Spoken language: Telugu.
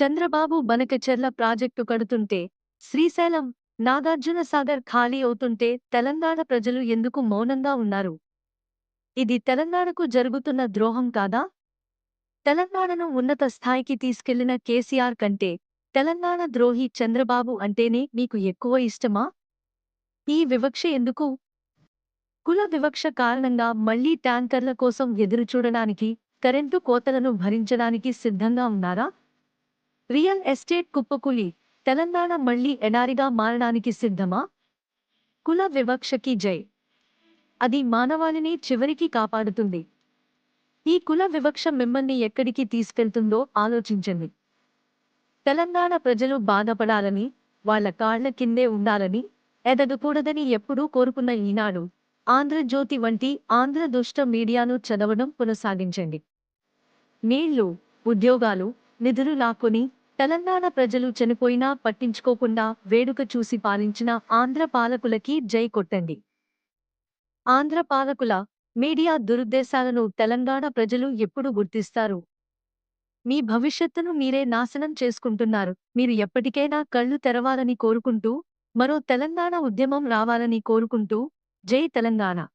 చంద్రబాబు బనకచెర్ల ప్రాజెక్టు కడుతుంటే, శ్రీశైలం, నాగార్జునసాగర్ ఖాళీ అవుతుంటే తెలంగాణ ప్రజలు ఎందుకు మౌనంగా ఉన్నారు? ఇది తెలంగాణకు జరుగుతున్న ద్రోహం కాదా? తెలంగాణను ఉన్నత స్థాయికి తీసుకెళ్లిన కేసీఆర్ కంటే, తెలంగాణ ద్రోహి చంద్రబాబు అంటేనే మీకు ఎక్కువ ఇష్టమా? ఈ వివక్ష ఎందుకు? కుల వివక్ష కారణంగా మళ్లీ ట్యాంకర్ల కోసం ఎదురుచూడడానికి, కరెంటు కోతలను భరించడానికి సిద్ధంగా ఉన్నారా? రియల్ ఎస్టేట్ కుప్పకూలి తెలంగాణ మళ్లీ ఎడారిగా మారడానికి సిద్ధమా? కుల వివక్షకి జై. అది మానవాళిని చివరికి కాపాడుతుంది. ఈ కుల వివక్ష మిమ్మల్ని ఎక్కడికి తీసుకెళ్తుందో ఆలోచించండి. తెలంగాణ ప్రజలు బాధపడాలని, వాళ్ళ కాళ్ల కిందే ఉండాలని, ఎదగకూడదని ఎప్పుడూ కోరుకున్న ఈనాడు, ఆంధ్రజ్యోతి వంటి ఆంధ్ర దుష్ట మీడియాను చదవడం కొనసాగించండి. నీళ్లు, ఉద్యోగాలు, నిధులు లాక్కొని తెలంగాణ ప్రజలు చనిపోయినా పట్టించుకోకుండా వేడుక చూసి పాలించిన ఆంధ్ర పాలకులకి జై కొట్టండి. ఆంధ్ర పాలకుల, మీడియా దురుద్దేశాలను తెలంగాణ ప్రజలు ఎప్పుడు గుర్తిస్తారు? మీ భవిష్యత్తును మీరే నాశనం చేసుకుంటున్నారు. మీరు ఎప్పటికైనా కళ్ళు తెరవాలని కోరుకుంటూ, మరో తెలంగాణ ఉద్యమం రావాలని కోరుకుంటూ, జై తెలంగాణ.